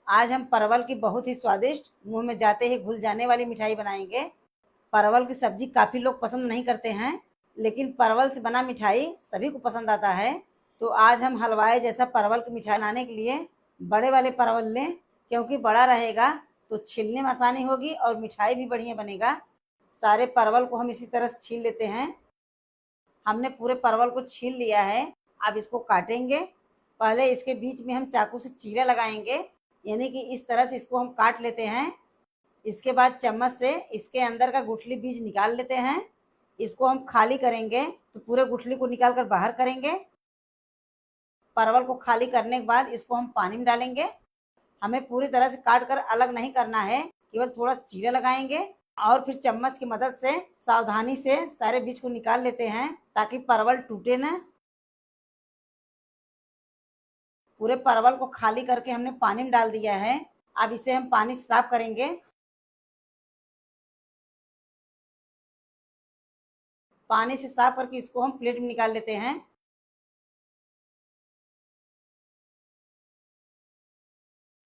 आज हम परवल की बहुत ही स्वादिष्ट, मुंह में जाते ही घुल जाने वाली मिठाई बनाएंगे। परवल की सब्जी काफ़ी लोग पसंद नहीं करते हैं, लेकिन परवल से बना मिठाई सभी को पसंद आता है। तो आज हम हलवाई जैसा परवल की मिठाई बनाने के लिए बड़े वाले परवल लें, क्योंकि बड़ा रहेगा तो छीलने में आसानी होगी और मिठाई भी बढ़िया बनेगा। सारे परवल को हम इसी तरह से छील लेते हैं। हमने पूरे परवल को छील लिया है। अब इसको काटेंगे। पहले इसके बीच में हम चाकू से चीरा लगाएंगे, यानी कि इस तरह से इसको हम काट लेते हैं। इसके बाद चम्मच से इसके अंदर का गुठली बीज निकाल लेते हैं। इसको हम खाली करेंगे, तो पूरे गुठली को निकाल कर बाहर करेंगे। परवल को खाली करने के बाद इसको हम पानी में डालेंगे। हमें पूरी तरह से काट कर अलग नहीं करना है, केवल थोड़ा सा चीरा लगाएंगे और फिर चम्मच की मदद से सावधानी से सारे बीज को निकाल लेते हैं, ताकि परवल टूटे न। पूरे परवल को खाली करके हमने पानी में डाल दिया है। अब इसे हम पानी से साफ करेंगे। पानी से साफ करके इसको हम प्लेट में निकाल लेते हैं।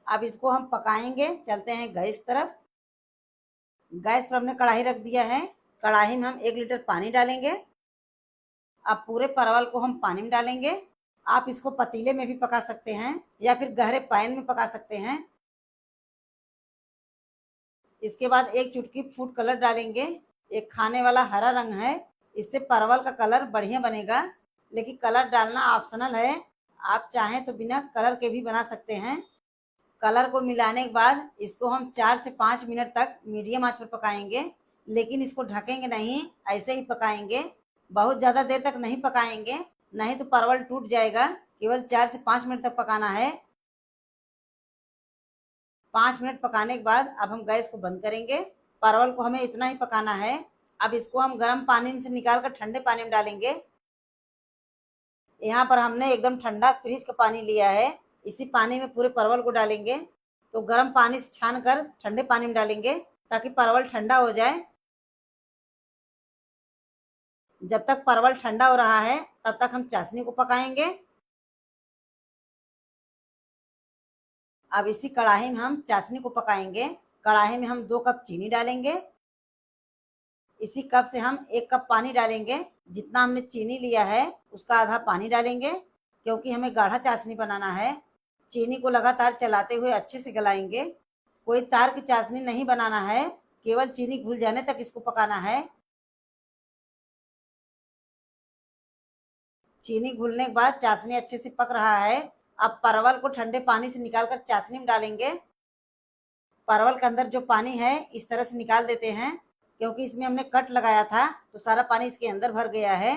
अब इसको हम पकाएंगे। चलते हैं गैस तरफ। गैस पर हमने कढ़ाई रख दिया है। कढ़ाई में हम 1 लीटर पानी डालेंगे। अब पूरे परवल को हम पानी में डालेंगे। आप इसको पतीले में भी पका सकते हैं या फिर गहरे पैन में पका सकते हैं। इसके बाद 1 चुटकी फूड कलर डालेंगे। एक खाने वाला हरा रंग है, इससे परवल का कलर बढ़िया बनेगा, लेकिन कलर डालना ऑप्शनल है। आप चाहें तो बिना कलर के भी बना सकते हैं। कलर को मिलाने के बाद इसको हम 4 से 5 मिनट तक मीडियम आंच पर पकाएंगे, लेकिन इसको ढकेंगे नहीं, ऐसे ही पकाएंगे। बहुत ज़्यादा देर तक नहीं पकाएंगे, नहीं तो परवल टूट जाएगा। केवल 4 से 5 मिनट तक पकाना है। 5 मिनट पकाने के बाद अब हम गैस को बंद करेंगे। परवल को हमें इतना ही पकाना है। अब इसको हम गर्म पानी से निकाल कर ठंडे पानी में डालेंगे। यहाँ पर हमने एकदम ठंडा फ्रिज का पानी लिया है। इसी पानी में पूरे परवल को डालेंगे। तो गर्म पानी से छान कर ठंडे पानी में डालेंगे, ताकि परवल ठंडा हो जाए। जब तक परवल ठंडा हो रहा है, तब तक हम चाशनी को पकाएंगे। अब इसी कढ़ाई में हम चाशनी को पकाएंगे। कढ़ाई में हम 2 कप चीनी डालेंगे। इसी कप से हम 1 कप पानी डालेंगे। जितना हमने चीनी लिया है उसका आधा पानी डालेंगे, क्योंकि हमें गाढ़ा चाशनी बनाना है। चीनी को लगातार चलाते हुए अच्छे से गलाएंगे। कोई तार की चाशनी नहीं बनाना है, केवल चीनी घुल जाने तक इसको पकाना है। चीनी घुलने के बाद चाशनी अच्छे से पक रहा है। अब परवल को ठंडे पानी से निकालकर चाशनी में डालेंगे। परवल के अंदर जो पानी है इस तरह से निकाल देते हैं, क्योंकि इसमें हमने कट लगाया था तो सारा पानी इसके अंदर भर गया है।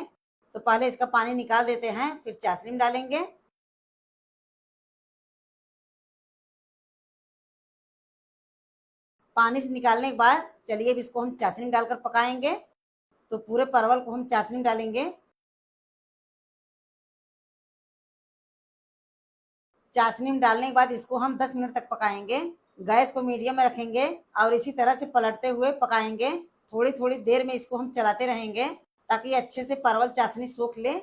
तो पहले इसका पानी निकाल देते हैं, फिर चाशनी में डालेंगे। पानी से निकालने के बाद चलिए अब इसको हम चाशनी में डालकर पकाएंगे। तो पूरे परवल को हम चाशनी में डालेंगे। चाशनी में डालने के बाद इसको हम 10 मिनट तक पकाएंगे। गैस को मीडियम में रखेंगे और इसी तरह से पलटते हुए पकाएंगे। थोड़ी थोड़ी देर में इसको हम चलाते रहेंगे, ताकि अच्छे से परवल चाशनी सोख ले।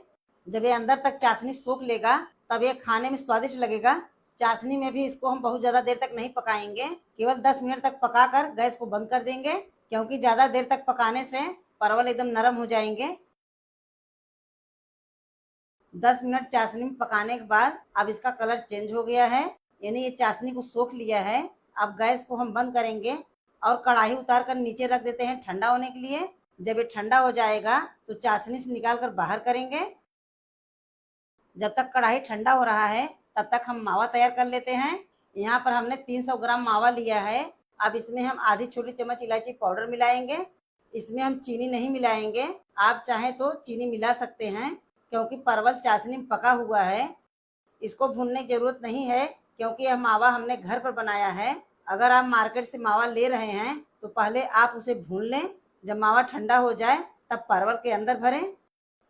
जब ये अंदर तक चाशनी सोख लेगा, तब ये खाने में स्वादिष्ट लगेगा। चाशनी में भी इसको हम बहुत ज़्यादा देर तक नहीं पकाएंगे, केवल 10 मिनट तक पकाकर गैस को बंद कर देंगे, क्योंकि ज़्यादा देर तक पकाने से परवल एकदम नरम हो जाएंगे। 10 मिनट चाशनी में पकाने के बाद अब इसका कलर चेंज हो गया है, यानी ये चाशनी को सोख लिया है। अब गैस को हम बंद करेंगे और कढ़ाई उतार कर नीचे रख देते हैं ठंडा होने के लिए। जब ये ठंडा हो जाएगा तो चाशनी से निकाल कर बाहर करेंगे। जब तक कढ़ाई ठंडा हो रहा है, तब तक हम मावा तैयार कर लेते हैं। यहाँ पर हमने 300 ग्राम मावा लिया है। अब इसमें हम आधी छोटी चम्मच इलायची पाउडर मिलाएंगे। इसमें हम चीनी नहीं मिलाएंगे। आप चाहें तो चीनी मिला सकते हैं, क्योंकि परवल चाशनी में पका हुआ है। इसको भूनने की जरूरत नहीं है, क्योंकि यह मावा हमने घर पर बनाया है। अगर आप मार्केट से मावा ले रहे हैं तो पहले आप उसे भून लें। जब मावा ठंडा हो जाए तब परवल के अंदर भरें।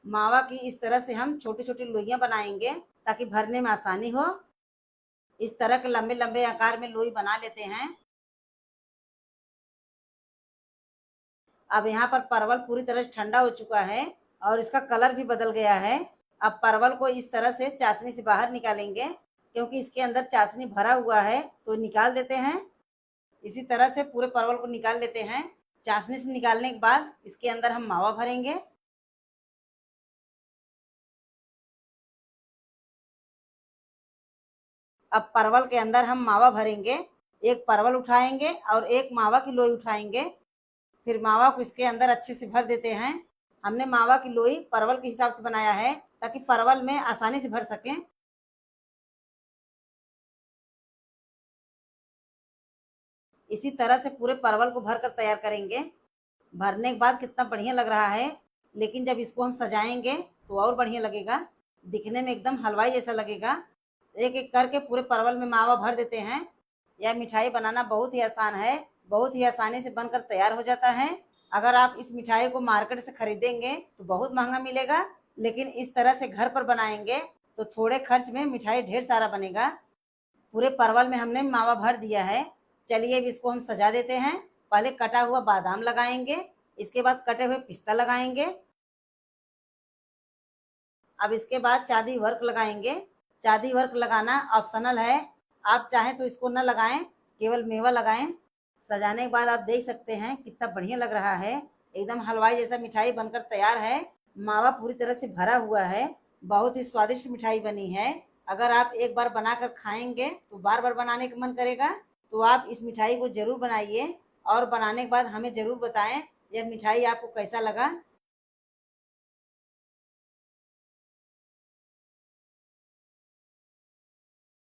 मावा की इस तरह से हम छोटी छोटी लोइयां बनाएंगे, ताकि भरने में आसानी हो। इस तरह के लंबे लंबे आकार में लोई बना लेते हैं। अब यहाँ पर परवल पूरी तरह से ठंडा हो चुका है और इसका कलर भी बदल गया है। अब परवल को इस तरह से चाशनी से बाहर निकालेंगे, क्योंकि इसके अंदर चाशनी भरा हुआ है तो निकाल देते हैं। इसी तरह से पूरे परवल को निकाल लेते हैं। चाशनी से निकालने के बाद इसके अंदर हम मावा भरेंगे। अब परवल के अंदर हम मावा भरेंगे। एक परवल उठाएंगे और एक मावा की लोई उठाएंगे। फिर मावा को इसके अंदर अच्छे से भर देते हैं। हमने मावा की लोई परवल के हिसाब से बनाया है ताकि परवल में आसानी से भर सकें। इसी तरह से पूरे परवल को भर कर तैयार करेंगे। भरने के बाद कितना बढ़िया लग रहा है, लेकिन जब इसको हम सजाएंगे तो और बढ़िया लगेगा। दिखने में एकदम हलवाई जैसा लगेगा। एक एक करके पूरे परवल में मावा भर देते हैं। यह मिठाई बनाना बहुत ही आसान है, बहुत ही आसानी से बनकर तैयार हो जाता है। अगर आप इस मिठाई को मार्केट से खरीदेंगे तो बहुत महंगा मिलेगा, लेकिन इस तरह से घर पर बनाएंगे तो थोड़े खर्च में मिठाई ढेर सारा बनेगा। पूरे परवल में हमने मावा भर दिया है। चलिए अब इसको हम सजा देते हैं। पहले कटा हुआ बादाम लगाएंगे, इसके बाद कटे हुए पिस्ता लगाएंगे। अब इसके बाद चांदी वर्क लगाएंगे। चांदी वर्क लगाना ऑप्शनल है, आप चाहें तो इसको न लगाएं, केवल मेवा लगाएं। सजाने के बाद आप देख सकते हैं कितना बढ़िया लग रहा है, एकदम हलवाई जैसा मिठाई बनकर तैयार है। मावा पूरी तरह से भरा हुआ है, बहुत ही स्वादिष्ट मिठाई बनी है। अगर आप एक बार बनाकर खाएंगे तो बार बार बनाने का मन करेगा। तो आप इस मिठाई को जरूर बनाइए और बनाने के बाद हमें जरूर बताएं यह मिठाई आपको कैसा लगा।